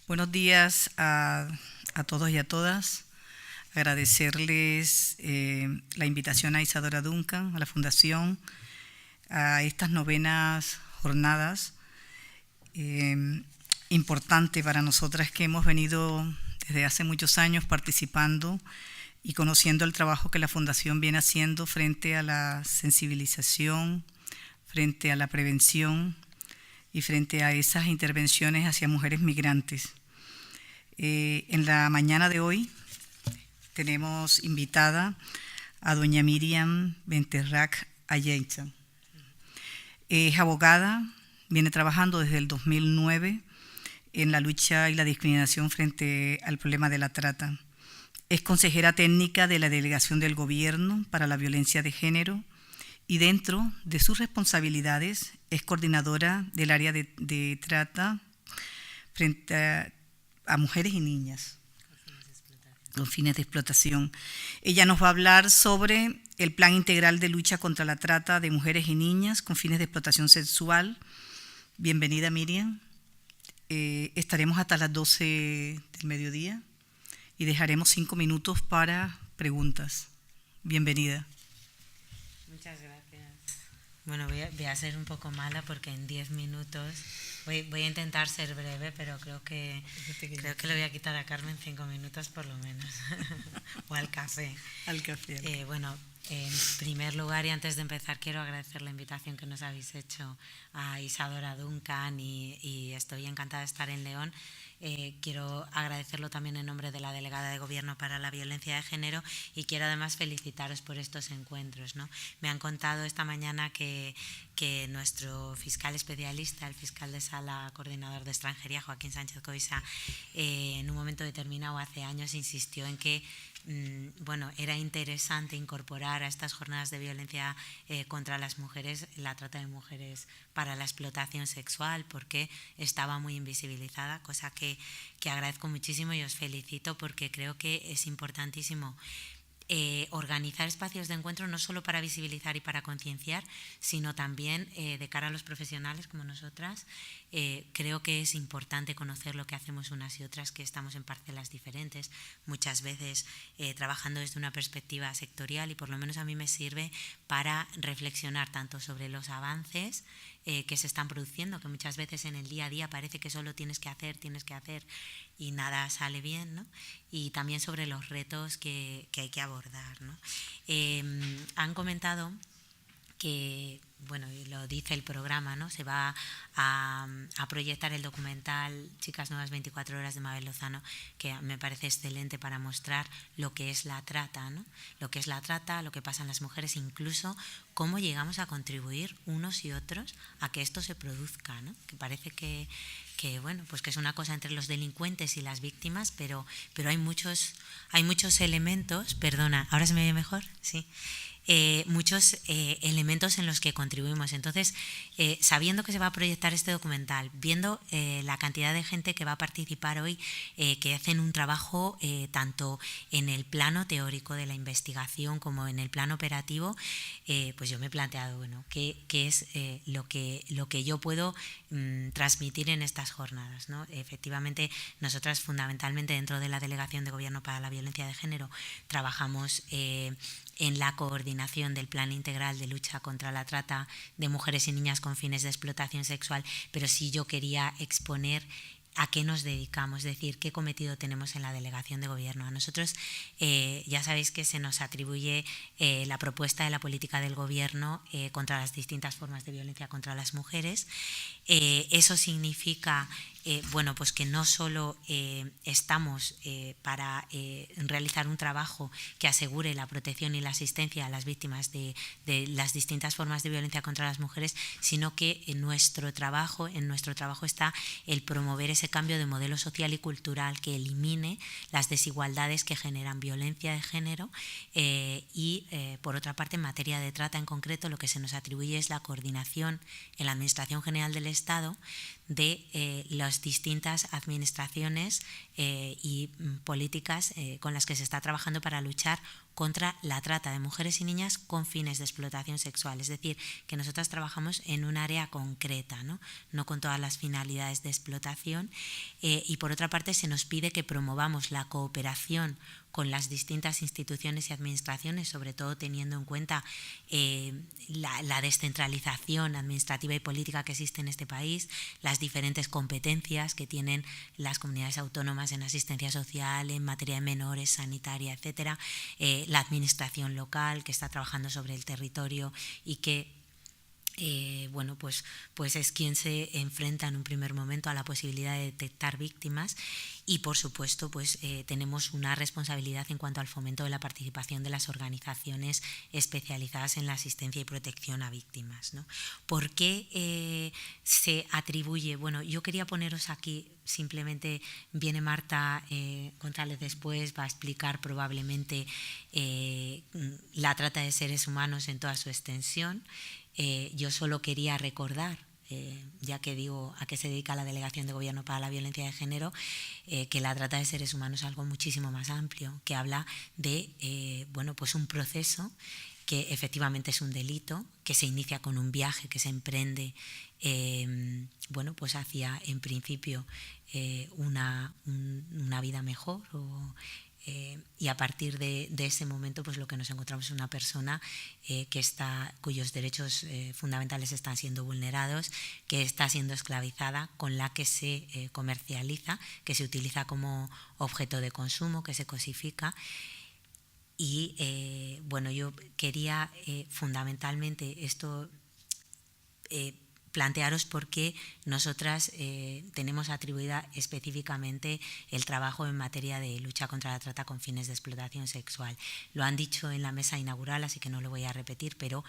Buenos días a todos y a todas. Agradecerles la invitación a Isadora Duncan, a la Fundación, a estas novenas jornadas. Importante para nosotras que hemos venido desde hace muchos años participando y conociendo el trabajo que la Fundación viene haciendo frente a la sensibilización, frente a la prevención y frente a esas intervenciones hacia mujeres migrantes. En la mañana de hoy tenemos invitada a doña Miriam Benterrac Ayeiza. Es abogada, viene trabajando desde el 2009 en la lucha y la discriminación frente al problema de la trata. Es consejera técnica de la Delegación del Gobierno para la Violencia de Género y dentro de sus responsabilidades es coordinadora del área de trata frente a mujeres y niñas con fines de explotación. Ella nos va a hablar sobre el Plan Integral de Lucha contra la Trata de Mujeres y Niñas con fines de explotación sexual. Bienvenida, Miriam. Estaremos hasta las 12 del mediodía y dejaremos 5 minutos para preguntas. Bienvenida. Muchas gracias. Bueno, voy a ser un poco mala porque en 10 minutos voy a intentar ser breve, pero creo que le voy a quitar a Carmen 5 minutos por lo menos. O al café. Al café. Bueno, en primer lugar y antes de empezar quiero agradecer la invitación que nos habéis hecho a Isadora Duncan y estoy encantada de estar en León. Quiero agradecerlo también en nombre de la Delegada de Gobierno para la Violencia de Género y quiero además felicitaros por estos encuentros, ¿no? Me han contado esta mañana que nuestro fiscal especialista, el fiscal de sala coordinador de extranjería, Joaquín Sánchez Coisa, en un momento determinado hace años insistió en que era interesante incorporar a estas jornadas de violencia contra las mujeres la trata de mujeres para la explotación sexual porque estaba muy invisibilizada, cosa que agradezco muchísimo y os felicito porque creo que es importantísimo organizar espacios de encuentro no solo para visibilizar y para concienciar, sino también de cara a los profesionales como nosotras. Creo que es importante conocer lo que hacemos unas y otras, que estamos en parcelas diferentes, muchas veces trabajando desde una perspectiva sectorial y por lo menos a mí me sirve para reflexionar tanto sobre los avances que se están produciendo, que muchas veces en el día a día parece que solo tienes que hacer y nada sale bien, ¿no? Y también sobre los retos que hay que abordar, ¿no? Han comentado que, bueno, y lo dice el programa, ¿no? Se va a proyectar el documental Chicas Nuevas 24 horas de Mabel Lozano, que me parece excelente para mostrar lo que es la trata, ¿no? Lo que es la trata, lo que pasan las mujeres, incluso cómo llegamos a contribuir unos y otros a que esto se produzca, ¿no? Que parece que bueno, pues que es una cosa entre los delincuentes y las víctimas, pero hay muchos elementos, perdona, ¿ahora se me oye mejor? Sí. Muchos elementos en los que contribuimos. Entonces, sabiendo que se va a proyectar este documental, viendo la cantidad de gente que va a participar hoy, que hacen un trabajo tanto en el plano teórico de la investigación como en el plano operativo, pues yo me he planteado, bueno, qué es lo que yo puedo transmitir en estas jornadas, ¿no? Efectivamente, nosotras fundamentalmente dentro de la Delegación de Gobierno para la Violencia de Género trabajamos en la coordinación del Plan Integral de Lucha contra la Trata de Mujeres y Niñas con fines de explotación sexual, pero sí yo quería exponer a qué nos dedicamos, es decir, qué cometido tenemos en la Delegación de Gobierno. A nosotros ya sabéis que se nos atribuye la propuesta de la política del Gobierno contra las distintas formas de violencia contra las mujeres. Eso significa pues que no solo estamos para realizar un trabajo que asegure la protección y la asistencia a las víctimas de las distintas formas de violencia contra las mujeres, sino que en nuestro trabajo está el promover ese cambio de modelo social y cultural que elimine las desigualdades que generan violencia de género y por otra parte en materia de trata en concreto lo que se nos atribuye es la coordinación en la Administración General del Estado de las distintas administraciones y políticas con las que se está trabajando para luchar contra la trata de mujeres y niñas con fines de explotación sexual. Es decir, que nosotras trabajamos en un área concreta, no con todas las finalidades de explotación. Y por otra parte se nos pide que promovamos la cooperación con las distintas instituciones y administraciones, sobre todo teniendo en cuenta la descentralización administrativa y política que existe en este país, las diferentes competencias que tienen las comunidades autónomas en asistencia social, en materia de menores, sanitaria, etcétera, la administración local que está trabajando sobre el territorio y que bueno, pues es quien se enfrenta en un primer momento a la posibilidad de detectar víctimas y, por supuesto, pues tenemos una responsabilidad en cuanto al fomento de la participación de las organizaciones especializadas en la asistencia y protección a víctimas, ¿no? ¿Por qué se atribuye? Bueno, yo quería poneros aquí, simplemente viene Marta González después, va a explicar probablemente la trata de seres humanos en toda su extensión. Yo solo quería recordar, ya que digo a qué se dedica la Delegación de Gobierno para la Violencia de Género, que la trata de seres humanos es algo muchísimo más amplio, que habla de bueno, pues un proceso que efectivamente es un delito, que se inicia con un viaje que se emprende bueno, pues hacia, en principio, una vida mejor y a partir de ese momento pues lo que nos encontramos es una persona cuyos derechos fundamentales están siendo vulnerados, que está siendo esclavizada, con la que se comercializa, que se utiliza como objeto de consumo, que se cosifica. Y bueno, yo quería fundamentalmente esto plantearos por qué nosotras tenemos atribuida específicamente el trabajo en materia de lucha contra la trata con fines de explotación sexual. Lo han dicho en la mesa inaugural, así que no lo voy a repetir, pero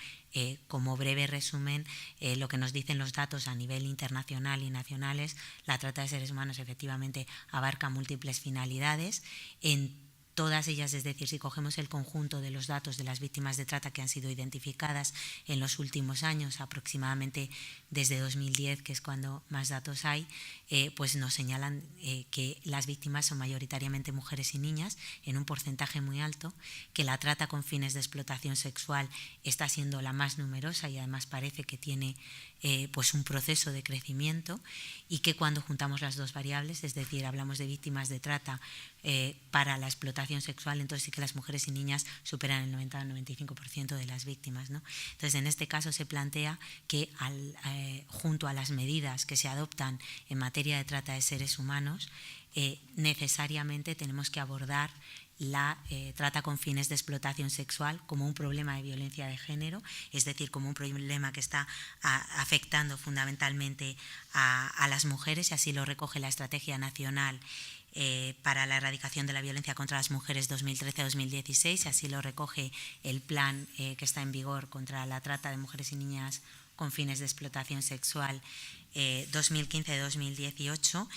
como breve resumen, lo que nos dicen los datos a nivel internacional y nacionales, la trata de seres humanos efectivamente abarca múltiples finalidades en todas ellas, es decir, si cogemos el conjunto de los datos de las víctimas de trata que han sido identificadas en los últimos años, aproximadamente desde 2010, que es cuando más datos hay, pues nos señalan que las víctimas son mayoritariamente mujeres y niñas, en un porcentaje muy alto, que la trata con fines de explotación sexual está siendo la más numerosa y además parece que tiene pues un proceso de crecimiento, y que cuando juntamos las dos variables, es decir, hablamos de víctimas de trata para la explotación sexual, entonces sí que las mujeres y niñas superan el 90 al 95% de las víctimas, ¿no? Entonces, en este caso se plantea que junto a las medidas que se adoptan en materia de trata de seres humanos, necesariamente tenemos que abordar la trata con fines de explotación sexual como un problema de violencia de género, es decir, como un problema que está afectando fundamentalmente a las mujeres, y así lo recoge la Estrategia Nacional para la Erradicación de la Violencia contra las Mujeres 2013-2016, y así lo recoge el plan que está en vigor contra la trata de mujeres y niñas con fines de explotación sexual 2015-2018.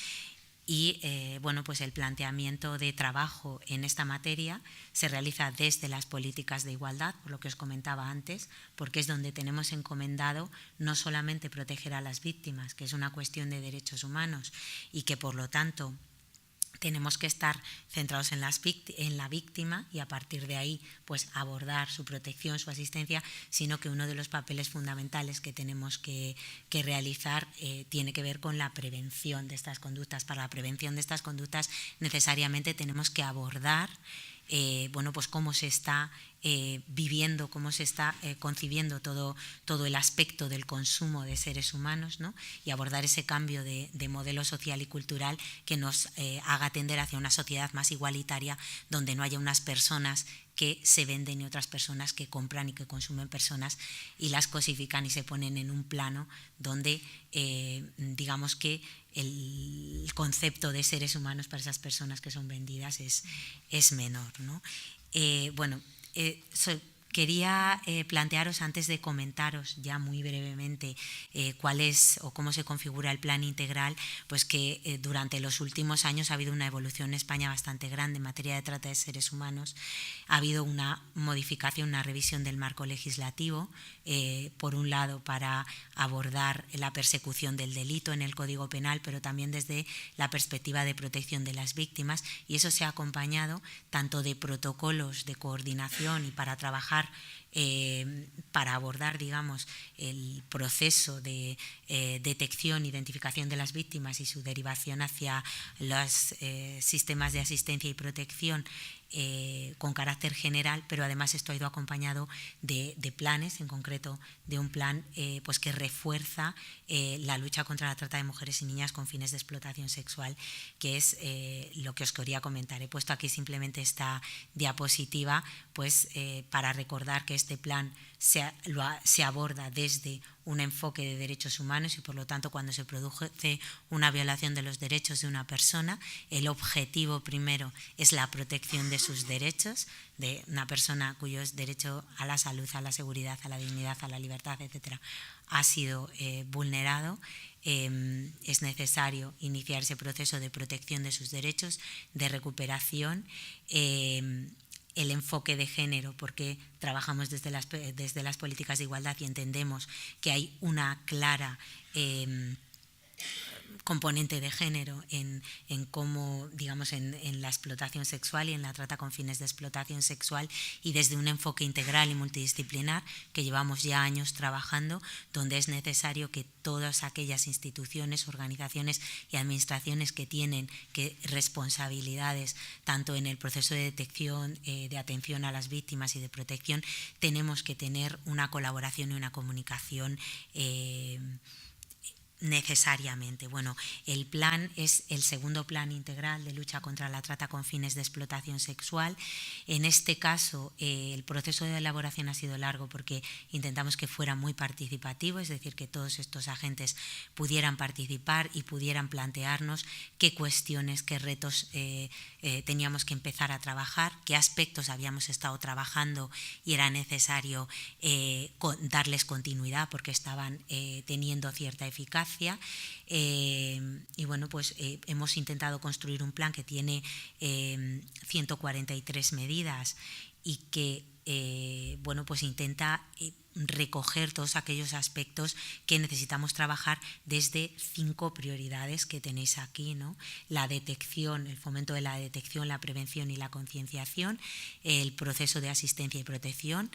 Y bueno, pues el planteamiento de trabajo en esta materia se realiza desde las políticas de igualdad, por lo que os comentaba antes, porque es donde tenemos encomendado no solamente proteger a las víctimas, que es una cuestión de derechos humanos y que por lo tanto tenemos que estar centrados en la víctima y a partir de ahí pues abordar su protección, su asistencia, sino que uno de los papeles fundamentales que tenemos que realizar tiene que ver con la prevención de estas conductas. Para la prevención de estas conductas necesariamente tenemos que abordar bueno, pues cómo se está viviendo, cómo se está concibiendo todo el aspecto del consumo de seres humanos, ¿no? Y abordar ese cambio de modelo social y cultural que nos haga tender hacia una sociedad más igualitaria, donde no haya unas personas que se venden y otras personas que compran y que consumen personas y las cosifican y se ponen en un plano donde digamos que el concepto de seres humanos para esas personas que son vendidas es menor, ¿no? Bueno, quería plantearos, antes de comentaros ya muy brevemente cuál es o cómo se configura el plan integral, pues que durante los últimos años ha habido una evolución en España bastante grande en materia de trata de seres humanos. Ha habido una modificación, una revisión del marco legislativo, por un lado para abordar la persecución del delito en el Código Penal, pero también desde la perspectiva de protección de las víctimas, y eso se ha acompañado tanto de protocolos de coordinación y para trabajar para abordar, digamos, el proceso de detección, identificación de las víctimas y su derivación hacia los sistemas de asistencia y protección con carácter general, pero además esto ha ido acompañado de planes, en concreto de un plan pues que refuerza la lucha contra la trata de mujeres y niñas con fines de explotación sexual, que es lo que os quería comentar. He puesto aquí simplemente esta diapositiva pues para recordar que este plan se aborda desde un enfoque de derechos humanos y, por lo tanto, cuando se produce una violación de los derechos de una persona, el objetivo primero es la protección de sus derechos, de una persona cuyo derecho a la salud, a la seguridad, a la dignidad, a la libertad, etcétera, ha sido vulnerado. Es necesario iniciar ese proceso de protección de sus derechos, de recuperación. El enfoque de género, porque trabajamos desde las políticas de igualdad y entendemos que hay una clara componente de género en cómo, digamos, en la explotación sexual y en la trata con fines de explotación sexual, y desde un enfoque integral y multidisciplinar que llevamos ya años trabajando, donde es necesario que todas aquellas instituciones, organizaciones y administraciones que tienen responsabilidades tanto en el proceso de detección, de atención a las víctimas y de protección, tenemos que tener una colaboración y una comunicación necesariamente. Bueno, el plan es el segundo plan integral de lucha contra la trata con fines de explotación sexual. En este caso, el proceso de elaboración ha sido largo porque intentamos que fuera muy participativo, es decir, que todos estos agentes pudieran participar y pudieran plantearnos qué cuestiones, qué retos teníamos que empezar a trabajar, qué aspectos habíamos estado trabajando y era necesario darles continuidad porque estaban teniendo cierta eficacia. Y bueno, pues hemos intentado construir un plan que tiene 143 medidas y que bueno, pues intenta recoger todos aquellos aspectos que necesitamos trabajar desde 5 prioridades que tenéis aquí, ¿no? La detección, el fomento de la detección, la prevención y la concienciación, el proceso de asistencia y protección,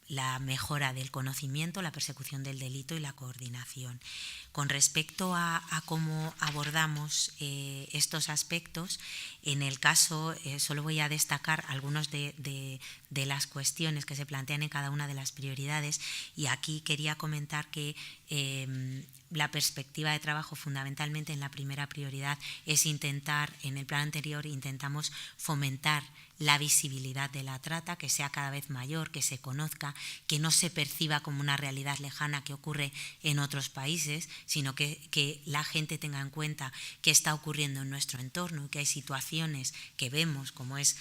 la mejora del conocimiento, la persecución del delito y la coordinación. Con respecto a cómo abordamos estos aspectos, en el caso, solo voy a destacar algunos de las cuestiones que se plantean en cada una de las prioridades, y aquí quería comentar que la perspectiva de trabajo fundamentalmente en la primera prioridad es intentar, en el plan anterior intentamos fomentar la visibilidad de la trata, que sea cada vez mayor, que se conozca, que no se perciba como una realidad lejana que ocurre en otros países, sino que la gente tenga en cuenta qué está ocurriendo en nuestro entorno, que hay situaciones que vemos, como es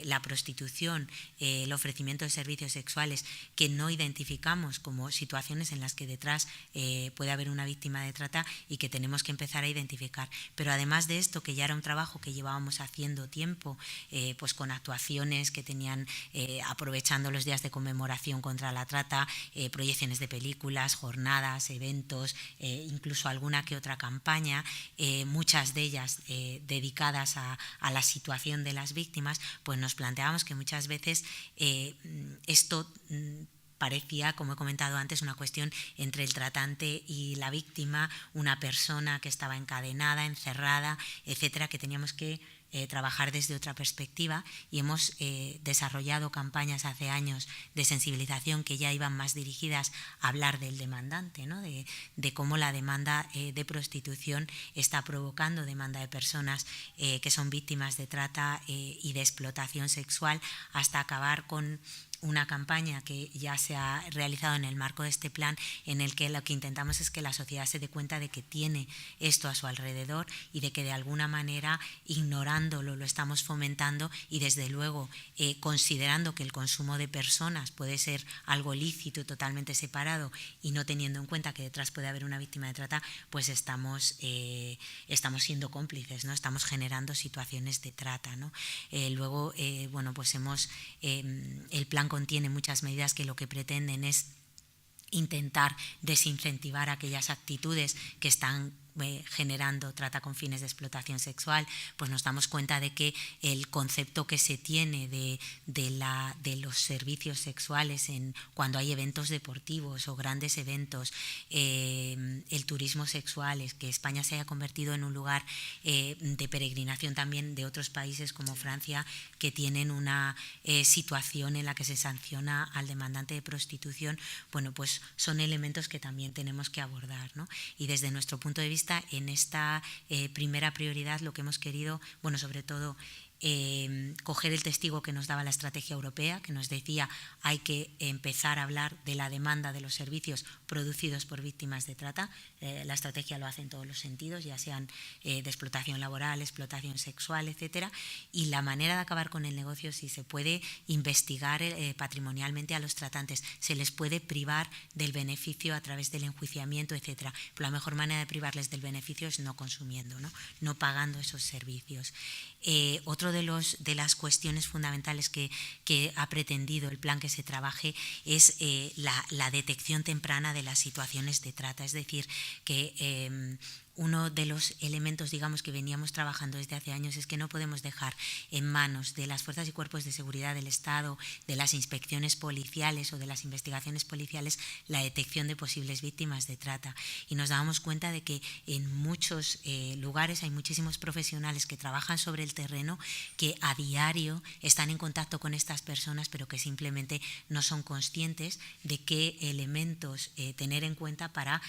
la prostitución, el ofrecimiento de servicios sexuales, que no identificamos como situaciones en las que detrás puede haber una víctima de trata y que tenemos que empezar a identificar. Pero además de esto, que ya era un trabajo que llevábamos haciendo tiempo, pues con actuaciones que tenían, aprovechando los días de conmemoración contra la trata, proyecciones de películas, jornadas, eventos, incluso alguna que otra campaña, muchas de ellas dedicadas a la situación de las víctimas, pues nos planteábamos que muchas veces esto parecía, como he comentado antes, una cuestión entre el tratante y la víctima, una persona que estaba encadenada, encerrada, etcétera, que teníamos que trabajar desde otra perspectiva, y hemos desarrollado campañas hace años de sensibilización que ya iban más dirigidas a hablar del demandante, ¿no? de cómo la demanda de prostitución está provocando demanda de personas que son víctimas de trata y de explotación sexual, hasta acabar con una campaña que ya se ha realizado en el marco de este plan, en el que lo que intentamos es que la sociedad se dé cuenta de que tiene esto a su alrededor y de que de alguna manera, ignorándolo, lo estamos fomentando, y desde luego considerando que el consumo de personas puede ser algo lícito y totalmente separado, y no teniendo en cuenta que detrás puede haber una víctima de trata, pues estamos siendo cómplices, ¿no? Estamos generando situaciones de trata, ¿no? Luego, bueno, pues el plan contiene muchas medidas que lo que pretenden es intentar desincentivar aquellas actitudes que están generando trata con fines de explotación sexual. Pues nos damos cuenta de que el concepto que se tiene de los servicios sexuales cuando hay eventos deportivos o grandes eventos, el turismo sexual, es que España se haya convertido en un lugar de peregrinación también de otros países como Francia, que tienen una situación en la que se sanciona al demandante de prostitución. Bueno, pues son elementos que también tenemos que abordar, ¿no? Y desde nuestro punto de vista, en esta primera prioridad, lo que hemos querido, bueno, sobre todo coger el testigo que nos daba la estrategia europea, que nos decía hay que empezar a hablar de la demanda de los servicios producidos por víctimas de trata. La estrategia lo hace en todos los sentidos, ya sean de explotación laboral, explotación sexual, etcétera. Y la manera de acabar con el negocio, si se puede investigar patrimonialmente a los tratantes, se les puede privar del beneficio a través del enjuiciamiento, etcétera. Pero la mejor manera de privarles del beneficio es no consumiendo, no pagando esos servicios. Otro de las cuestiones fundamentales que ha pretendido el plan que se trabaje es la detección temprana de las situaciones de trata. Es decir, que uno de los elementos, digamos, que veníamos trabajando desde hace años es que no podemos dejar en manos de las fuerzas y cuerpos de seguridad del Estado, de las inspecciones policiales o de las investigaciones policiales, la detección de posibles víctimas de trata. Y nos dábamos cuenta de que en muchos lugares hay muchísimos profesionales que trabajan sobre el terreno, que a diario están en contacto con estas personas, pero que simplemente no son conscientes de qué elementos tener en cuenta para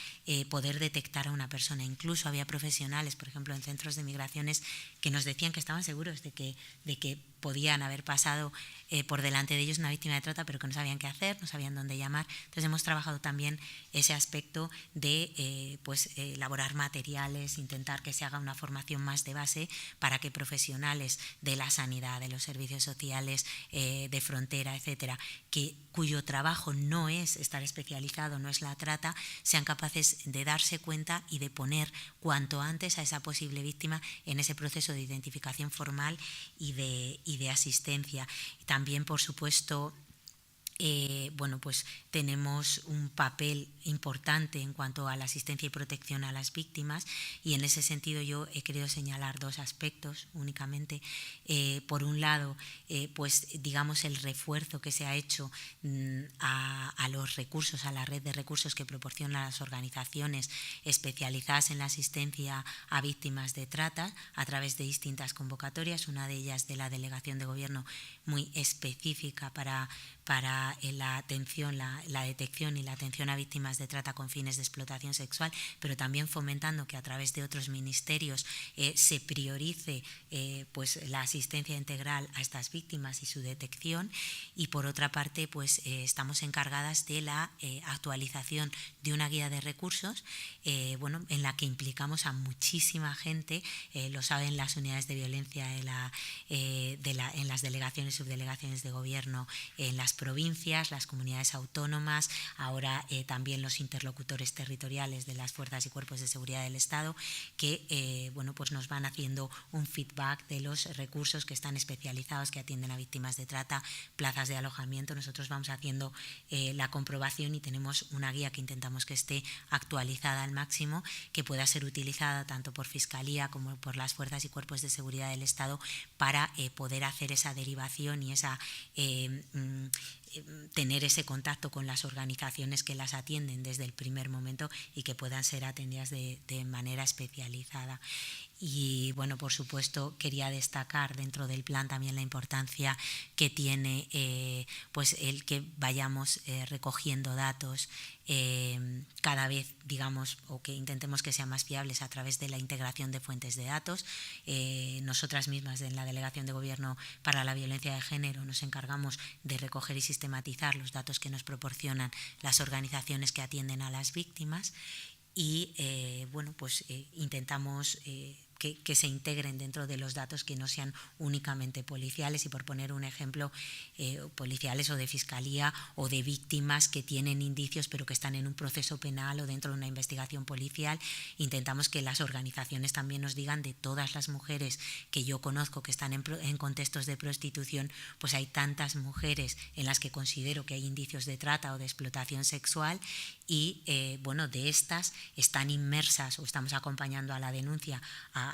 poder detectar a una persona. Incluso había profesionales, por ejemplo, en centros de migraciones, que nos decían que estaban seguros de que podían haber pasado por delante de ellos una víctima de trata, pero que no sabían qué hacer, no sabían dónde llamar. Entonces hemos trabajado también ese aspecto de elaborar materiales, intentar que se haga una formación más de base para que profesionales de la sanidad, de los servicios sociales, de frontera, etcétera, cuyo trabajo no es estar especializado, no es la trata, sean capaces de darse cuenta y de poner cuanto antes a esa posible víctima en ese proceso de identificación formal y de asistencia. También, por supuesto, bueno, pues tenemos un papel importante en cuanto a la asistencia y protección a las víctimas, y en ese sentido yo he querido señalar dos aspectos únicamente. Por un lado, pues digamos el refuerzo que se ha hecho a los recursos, a la red de recursos que proporcionan las organizaciones especializadas en la asistencia a víctimas de trata a través de distintas convocatorias, una de ellas de la Delegación de Gobierno muy específica para la atención, la detección y la atención a víctimas de trata con fines de explotación sexual, pero también fomentando que a través de otros ministerios se priorice pues la asistencia integral a estas víctimas y su detección. Y por otra parte, pues estamos encargadas de la actualización de una guía de recursos, bueno, en la que implicamos a muchísima gente, lo saben las unidades de violencia en las delegaciones y subdelegaciones de gobierno, en las provincias, las comunidades autónomas, ahora también los interlocutores territoriales de las fuerzas y cuerpos de seguridad del Estado, que bueno, pues nos van haciendo un feedback de los recursos que están especializados, que atienden a víctimas de trata, plazas de alojamiento. Nosotros vamos haciendo la comprobación y tenemos una guía que intentamos que esté actualizada al máximo, que pueda ser utilizada tanto por Fiscalía como por las fuerzas y cuerpos de seguridad del Estado para poder hacer esa derivación y tener ese contacto con las organizaciones que las atienden desde el primer momento y que puedan ser atendidas de manera especializada. Y bueno, por supuesto, quería destacar dentro del plan también la importancia que tiene pues el que vayamos recogiendo datos cada vez, digamos, o que intentemos que sean más fiables a través de la integración de fuentes de datos. Nosotras mismas en la Delegación de Gobierno para la Violencia de Género nos encargamos de recoger y sistematizar los datos que nos proporcionan las organizaciones que atienden a las víctimas y bueno, pues intentamos que se integren dentro de los datos que no sean únicamente policiales y, por poner un ejemplo, policiales o de fiscalía o de víctimas que tienen indicios pero que están en un proceso penal o dentro de una investigación policial. Intentamos que las organizaciones también nos digan de todas las mujeres que yo conozco que están en contextos de prostitución, pues hay tantas mujeres en las que considero que hay indicios de trata o de explotación sexual y bueno, de estas están inmersas o estamos acompañando a la denuncia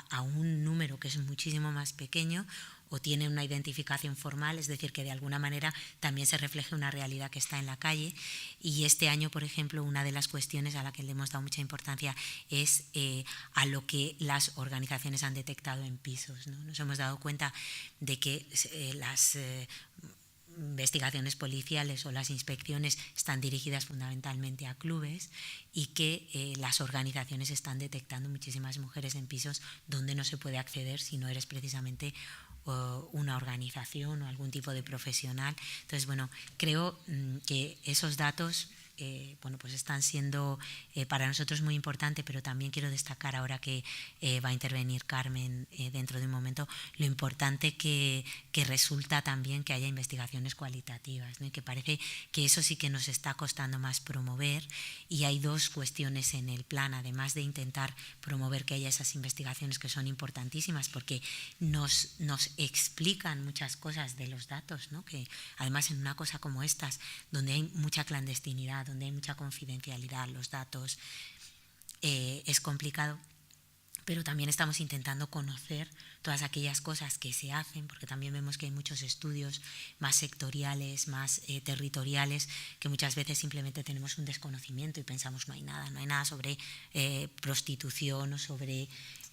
a un número que es muchísimo más pequeño o tiene una identificación formal, es decir, que de alguna manera también se refleje una realidad que está en la calle. Y este año, por ejemplo, una de las cuestiones a la que le hemos dado mucha importancia es a lo que las organizaciones han detectado en pisos, ¿no? Nos hemos dado cuenta de que las investigaciones policiales o las inspecciones están dirigidas fundamentalmente a clubes y que las organizaciones están detectando muchísimas mujeres en pisos donde no se puede acceder si no eres precisamente una organización o algún tipo de profesional. Entonces, bueno, creo que esos datos bueno, pues están siendo para nosotros muy importante, pero también quiero destacar ahora que va a intervenir Carmen dentro de un momento, lo importante que resulta también que haya investigaciones cualitativas, ¿no? Y que parece que eso sí que nos está costando más promover y hay dos cuestiones en el plan, además de intentar promover que haya esas investigaciones que son importantísimas porque nos explican muchas cosas de los datos, ¿no? Que además en una cosa como estas, donde hay mucha clandestinidad, donde hay mucha confidencialidad, los datos, es complicado, pero también estamos intentando conocer todas aquellas cosas que se hacen, porque también vemos que hay muchos estudios más sectoriales, más territoriales, que muchas veces simplemente tenemos un desconocimiento y pensamos no hay nada sobre prostitución o sobre...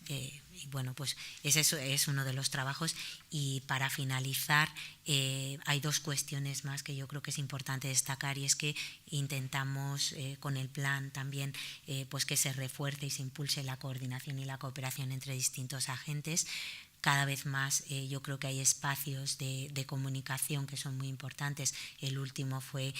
y bueno, pues ese es uno de los trabajos. Y para finalizar, hay dos cuestiones más que yo creo que es importante destacar y es que intentamos con el plan también pues que se refuerce y se impulse la coordinación y la cooperación entre distintos agentes. Cada vez más yo creo que hay espacios de comunicación que son muy importantes. El último fue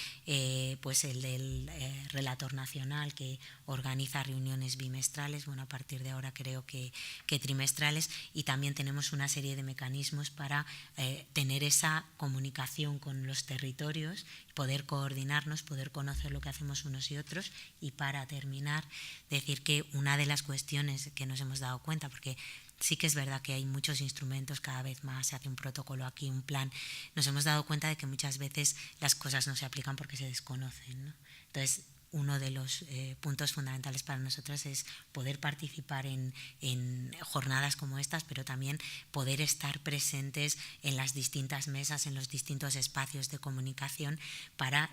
pues el del relator nacional que organiza reuniones bimestrales, bueno, a partir de ahora creo que trimestrales, y también tenemos una serie de mecanismos para tener esa comunicación con los territorios, poder coordinarnos, poder conocer lo que hacemos unos y otros. Y para terminar, decir que una de las cuestiones que nos hemos dado cuenta, porque sí que es verdad que hay muchos instrumentos, cada vez más se hace un protocolo aquí, un plan, nos hemos dado cuenta de que muchas veces las cosas no se aplican porque se desconocen, ¿no? Entonces, uno de los puntos fundamentales para nosotros es poder participar en jornadas como estas, pero también poder estar presentes en las distintas mesas, en los distintos espacios de comunicación para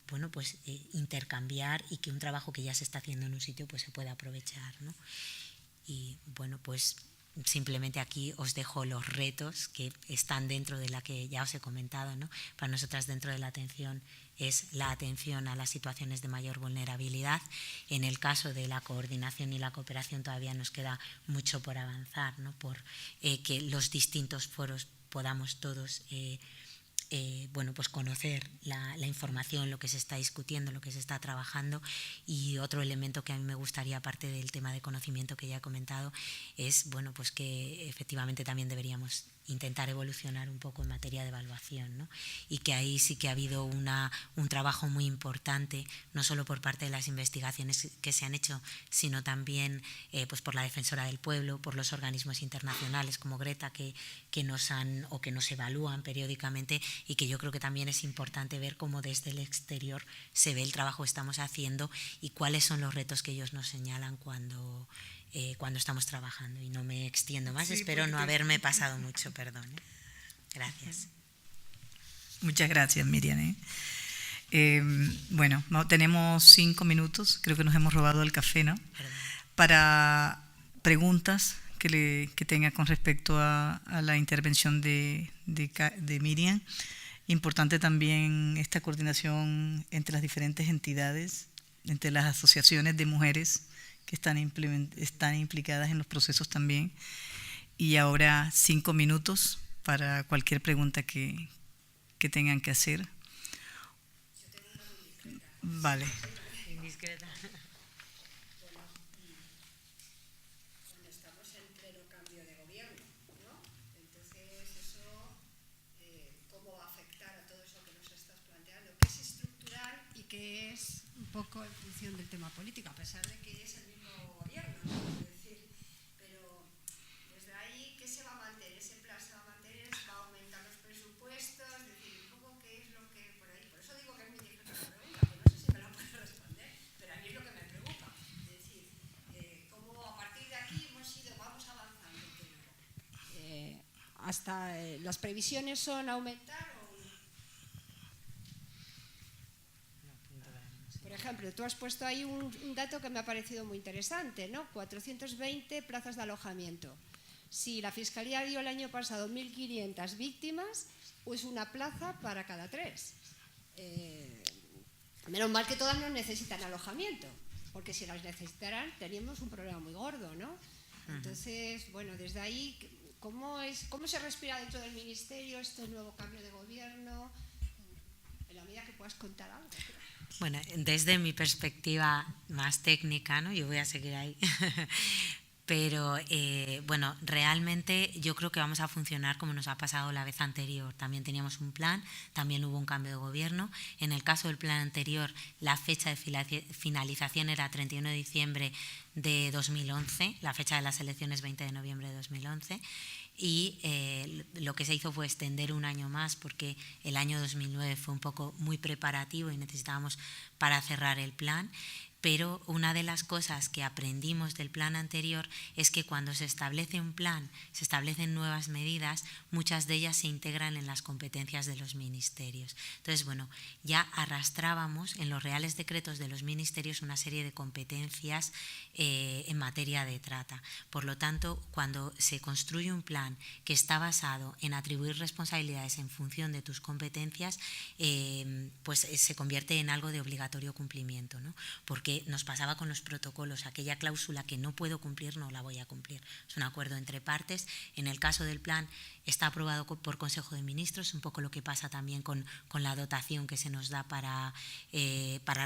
bueno, pues, intercambiar y que un trabajo que ya se está haciendo en un sitio pues, se pueda aprovechar, ¿no? Y bueno, pues simplemente aquí os dejo los retos que están dentro de la que ya os he comentado, ¿no? Para nosotras dentro de la atención es la atención a las situaciones de mayor vulnerabilidad. En el caso de la coordinación y la cooperación todavía nos queda mucho por avanzar, ¿no? Por que los distintos foros podamos todos bueno, pues conocer la información, lo que se está discutiendo, lo que se está trabajando. Y otro elemento que a mí me gustaría, aparte del tema de conocimiento que ya he comentado, es bueno, pues que efectivamente también deberíamos intentar evolucionar un poco en materia de evaluación, ¿no? Y que ahí sí que ha habido un trabajo muy importante, no solo por parte de las investigaciones que se han hecho, sino también pues por la Defensora del Pueblo, por los organismos internacionales como Greta que nos han o que nos evalúan periódicamente, y que yo creo que también es importante ver cómo desde el exterior se ve el trabajo que estamos haciendo y cuáles son los retos que ellos nos señalan cuando estamos trabajando. Y no me extiendo más, sí, espero no haberme pasado mucho, perdón. Gracias. Muchas gracias, Miriam. Bueno, tenemos 5 minutos, creo que nos hemos robado el café, ¿no? Perdón. Para preguntas que tenga con respecto a la intervención de Miriam. Importante también esta coordinación entre las diferentes entidades, entre las asociaciones de mujeres que están implicadas en los procesos también. Y ahora 5 minutos para cualquier pregunta que tengan que hacer. Vale. Indiscreta. Cuando estamos en pleno cambio de gobierno, ¿no? Entonces eso, ¿cómo va a afectar a todo eso que nos estás planteando? ¿Qué es estructural y qué es un poco en función del tema político, a pesar de que es el mismo gobierno, ¿no? Es decir, pero desde ahí, ¿qué se va a mantener? ¿Ese plan se va a mantener? ¿Se va a aumentar los presupuestos? Es decir, un poco qué es lo que por ahí. Por eso digo que es muy difícil la pregunta, que no sé si me la puedes responder, pero a mí es lo que me preocupa. Es decir, cómo a partir de aquí vamos avanzando. Hasta las previsiones son aumentar o no. Por ejemplo, tú has puesto ahí un dato que me ha parecido muy interesante, ¿no? 420 plazas de alojamiento. Si la Fiscalía dio el año pasado 1.500 víctimas, pues una plaza para cada 3. Menos mal que todas no necesitan alojamiento, porque si las necesitaran teníamos un problema muy gordo, ¿no? Entonces, bueno, desde ahí, ¿cómo se respira dentro del Ministerio este nuevo cambio de gobierno? En la medida que puedas contar algo. Bueno, desde mi perspectiva más técnica, ¿no? Yo voy a seguir ahí. Pero, bueno, realmente yo creo que vamos a funcionar como nos ha pasado la vez anterior. También teníamos un plan, también hubo un cambio de gobierno. En el caso del plan anterior, la fecha de finalización era 31 de diciembre de 2011, la fecha de las elecciones 20 de noviembre de 2011. Y lo que se hizo fue extender un año más porque el año 2009 fue un poco muy preparativo y necesitábamos para cerrar el plan. Pero una de las cosas que aprendimos del plan anterior es que cuando se establece un plan, se establecen nuevas medidas, muchas de ellas se integran en las competencias de los ministerios. Entonces, bueno, ya arrastrábamos en los reales decretos de los ministerios una serie de competencias en materia de trata. Por lo tanto, cuando se construye un plan que está basado en atribuir responsabilidades en función de tus competencias, pues se convierte en algo de obligatorio cumplimiento, ¿no? Porque nos pasaba con los protocolos, aquella cláusula que no puedo cumplir, no la voy a cumplir. Es un acuerdo entre partes. En el caso del plan está aprobado por Consejo de Ministros, un poco lo que pasa también con la dotación que se nos da para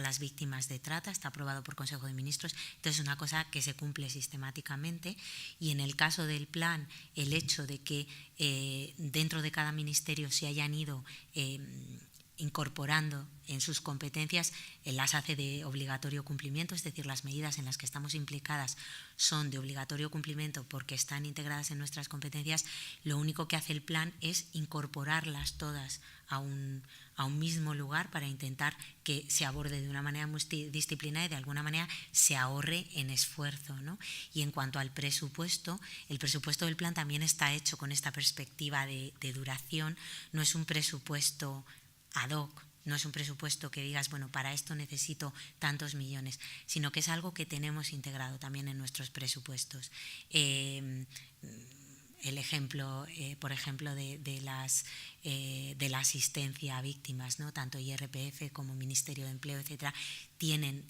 las víctimas de trata, está aprobado por Consejo de Ministros. Entonces es una cosa que se cumple sistemáticamente. Y en el caso del plan, el hecho de que dentro de cada ministerio se hayan ido incorporando en sus competencias, las hace de obligatorio cumplimiento, es decir, las medidas en las que estamos implicadas son de obligatorio cumplimiento porque están integradas en nuestras competencias. Lo único que hace el plan es incorporarlas todas a un mismo lugar para intentar que se aborde de una manera multidisciplinaria y de alguna manera se ahorre en esfuerzo, ¿no? Y en cuanto al presupuesto, el presupuesto del plan también está hecho con esta perspectiva de duración. No es un presupuesto ad hoc, no es un presupuesto que digas, bueno, para esto necesito tantos millones, sino que es algo que tenemos integrado también en nuestros presupuestos. El ejemplo, por ejemplo, de la asistencia a víctimas, ¿no? Tanto IRPF como Ministerio de Empleo, etcétera, tienen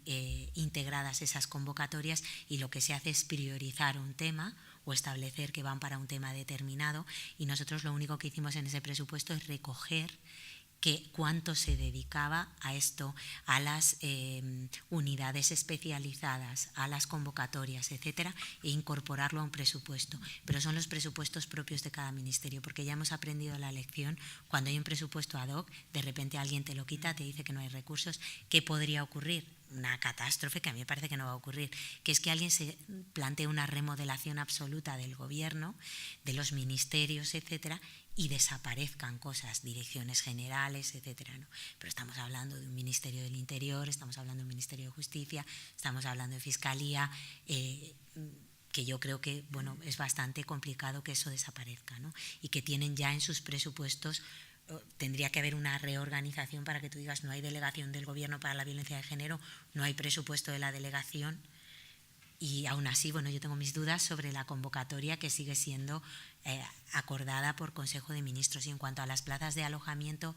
integradas esas convocatorias y lo que se hace es priorizar un tema o establecer que van para un tema determinado, y nosotros lo único que hicimos en ese presupuesto es recoger cuánto se dedicaba a esto, a las unidades especializadas, a las convocatorias, etcétera, e incorporarlo a un presupuesto. Pero son los presupuestos propios de cada ministerio, porque ya hemos aprendido la lección. Cuando hay un presupuesto ad hoc, de repente alguien te lo quita, te dice que no hay recursos. ¿Qué podría ocurrir? Una catástrofe que a mí me parece que no va a ocurrir, que es que alguien se plantee una remodelación absoluta del gobierno, de los ministerios, etcétera, y desaparezcan cosas, direcciones generales, etcétera, ¿no? Pero estamos hablando de un Ministerio del Interior, estamos hablando de un Ministerio de Justicia, estamos hablando de Fiscalía, que yo creo que, bueno, es bastante complicado que eso desaparezca, ¿no? Y que tienen ya en sus presupuestos. Tendría que haber una reorganización para que tú digas, no hay delegación del Gobierno para la violencia de género, no hay presupuesto de la delegación, Y aún así, bueno, yo tengo mis dudas sobre la convocatoria que sigue siendo acordada por Consejo de Ministros. Y en cuanto a las plazas de alojamiento,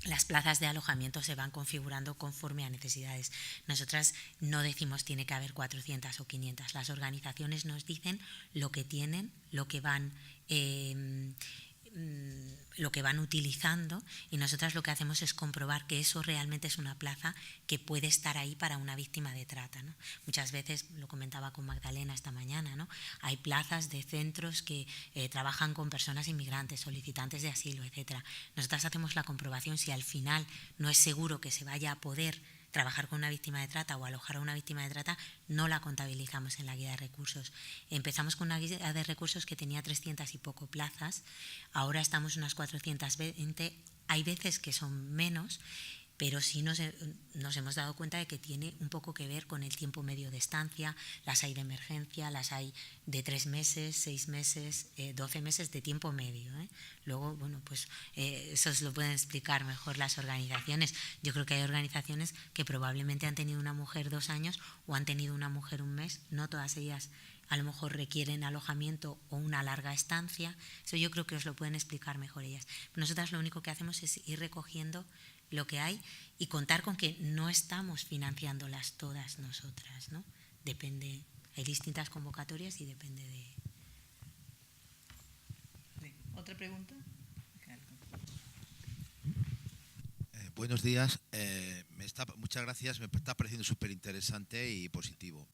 las plazas de alojamiento se van configurando conforme a necesidades. Nosotras no decimos tiene que haber 400 o 500. Las organizaciones nos dicen lo que tienen, lo que van utilizando, y nosotras lo que hacemos es comprobar que eso realmente es una plaza que puede estar ahí para una víctima de trata, ¿no? Muchas veces, lo comentaba con Magdalena esta mañana, ¿no? Hay plazas de centros que trabajan con personas inmigrantes, solicitantes de asilo, etcétera. Nosotras hacemos la comprobación si al final no es seguro que se vaya a poder trabajar con una víctima de trata o alojar a una víctima de trata, no la contabilizamos en la guía de recursos. Empezamos con una guía de recursos que tenía 300 y poco plazas, ahora estamos unas 420, hay veces que son menos, pero sí nos hemos dado cuenta de que tiene un poco que ver con el tiempo medio de estancia. Las hay de emergencia, las hay de 3 meses, 6 meses, 12 meses de tiempo medio, ¿eh? Luego, bueno, pues eso os lo pueden explicar mejor las organizaciones. Yo creo que hay organizaciones que probablemente han tenido una mujer 2 años o han tenido una mujer 1 mes, no todas ellas a lo mejor requieren alojamiento o una larga estancia. Eso yo creo que os lo pueden explicar mejor ellas. Nosotras lo único que hacemos es ir recogiendo lo que hay y contar con que no estamos financiándolas todas nosotras, ¿no? Depende, hay distintas convocatorias y depende de... ¿Otra pregunta? Buenos días, muchas gracias, me está pareciendo súper interesante y positivo.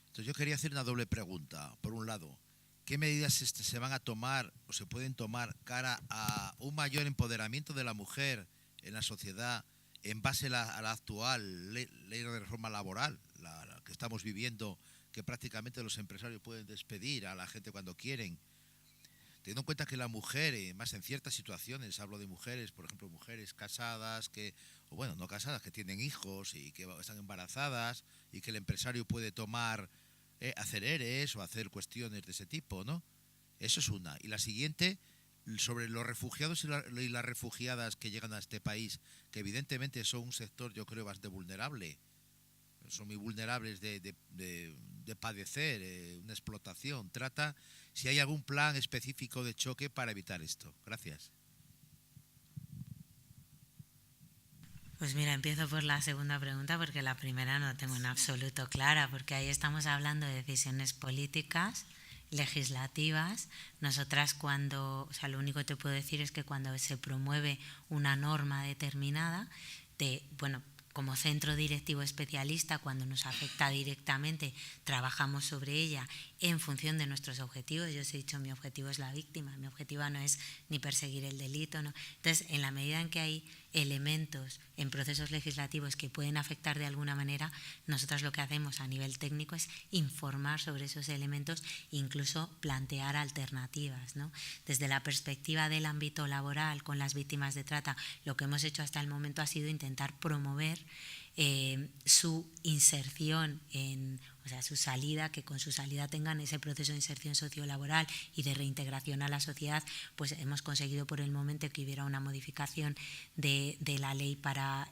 Entonces yo quería hacer una doble pregunta. Por un lado, ¿qué medidas se van a tomar o se pueden tomar cara a un mayor empoderamiento de la mujer en la sociedad en base a la actual ley de reforma laboral, la que estamos viviendo, que prácticamente los empresarios pueden despedir a la gente cuando quieren? Teniendo en cuenta que la mujer, más en ciertas situaciones, hablo de mujeres, por ejemplo, mujeres casadas, o bueno, no casadas, que tienen hijos y que están embarazadas y que el empresario puede tomar, hacer ERES o hacer cuestiones de ese tipo, ¿no? Eso es una. Y la siguiente, sobre los refugiados y las refugiadas que llegan a este país, que evidentemente son un sector, yo creo, bastante vulnerable. Son muy vulnerables de padecer una explotación, trata. Si hay algún plan específico de choque para evitar esto. Gracias. Pues mira, empiezo por la segunda pregunta porque la primera no tengo en absoluto clara, porque ahí estamos hablando de decisiones políticas, legislativas. Nosotras o sea, lo único que te puedo decir es que cuando se promueve una norma determinada, bueno, como centro directivo especialista, cuando nos afecta directamente, trabajamos sobre ella en función de nuestros objetivos. Yo os he dicho, mi objetivo es la víctima, mi objetivo no es ni perseguir el delito, ¿no? Entonces, en la medida en que hay elementos en procesos legislativos que pueden afectar de alguna manera, nosotros lo que hacemos a nivel técnico es informar sobre esos elementos e incluso plantear alternativas, ¿no? Desde la perspectiva del ámbito laboral con las víctimas de trata, lo que hemos hecho hasta el momento ha sido intentar promover su inserción o sea, su salida, que con su salida tengan ese proceso de inserción sociolaboral y de reintegración a la sociedad. Pues hemos conseguido por el momento que hubiera una modificación de la ley para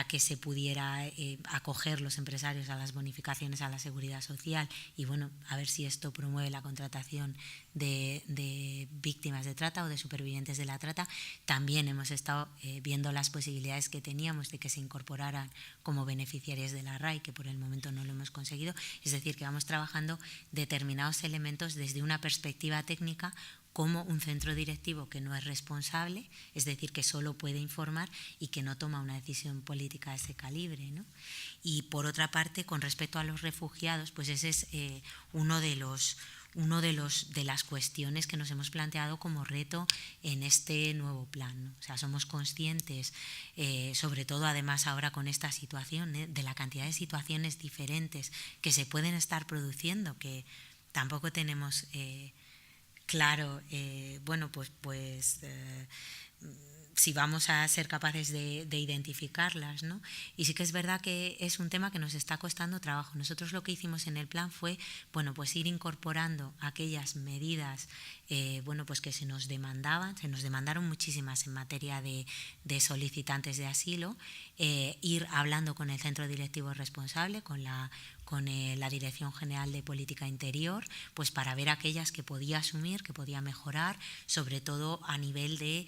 que se pudiera acoger los empresarios a las bonificaciones a la seguridad social, y bueno, a ver si esto promueve la contratación de víctimas de trata o de supervivientes de la trata. También hemos estado viendo las posibilidades que teníamos de que se incorporaran como beneficiarias de la RAI, que por el momento no lo hemos conseguido. Es decir, que vamos trabajando determinados elementos desde una perspectiva técnica, como un centro directivo que no es responsable, es decir, que solo puede informar y que no toma una decisión política de ese calibre, ¿no? Y por otra parte, con respecto a los refugiados, pues ese es uno de las cuestiones que nos hemos planteado como reto en este nuevo plan, ¿no? O sea, somos conscientes, sobre todo además ahora con esta situación, de la cantidad de situaciones diferentes que se pueden estar produciendo, que tampoco tenemos claro, bueno, pues si vamos a ser capaces de identificarlas, ¿no? Y sí que es verdad que es un tema que nos está costando trabajo. Nosotros lo que hicimos en el plan fue, bueno, pues ir incorporando aquellas medidas bueno, pues que se nos demandaron muchísimas en materia de solicitantes de asilo, ir hablando con el centro directivo responsable, con la Dirección General de Política Interior, pues para ver aquellas que podía asumir, que podía mejorar, sobre todo a nivel de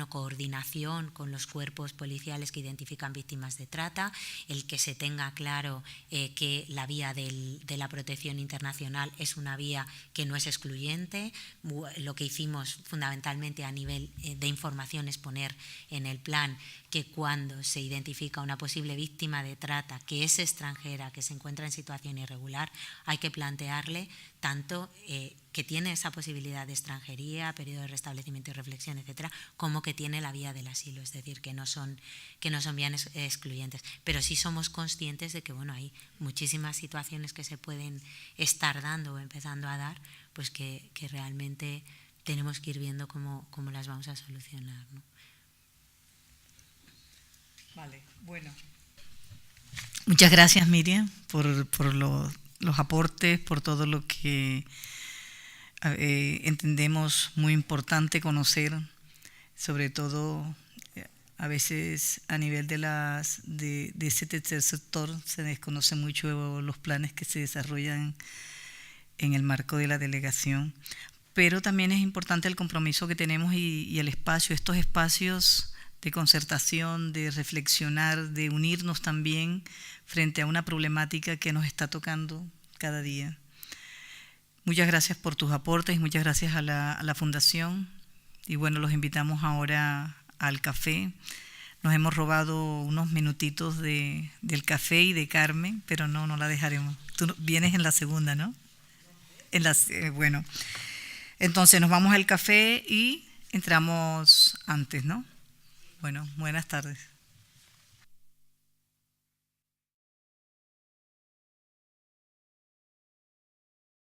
coordinación con los cuerpos policiales que identifican víctimas de trata, el que se tenga claro que la vía de la protección internacional es una vía que no es excluyente. Lo que hicimos fundamentalmente a nivel de información es poner en el plan que cuando se identifica una posible víctima de trata que es extranjera, que se encuentra en situación irregular, hay que plantearle tanto que tiene esa posibilidad de extranjería, periodo de restablecimiento y reflexión, etcétera, como que tiene la vía del asilo, es decir, que no son vías excluyentes. Pero sí somos conscientes de que hay muchísimas situaciones que se pueden estar dando o empezando a dar, pues que realmente tenemos que ir viendo cómo las vamos a solucionar, ¿no? Vale, bueno. Muchas gracias, Miriam, por los aportes, por todo lo que entendemos muy importante conocer, sobre todo a veces a nivel de ese tercer sector se desconoce mucho los planes que se desarrollan en el marco de la delegación, pero también es importante el compromiso que tenemos y el espacio, estos espacios de concertación, de reflexionar, de unirnos también frente a una problemática que nos está tocando cada día. Muchas gracias por tus aportes y muchas gracias a la Fundación. Y bueno, los invitamos ahora al café. Nos hemos robado unos minutitos del café y de Carmen, pero no la dejaremos. Tú vienes en la segunda, ¿no? Bueno, entonces nos vamos al café y entramos antes, ¿no? Bueno, buenas tardes.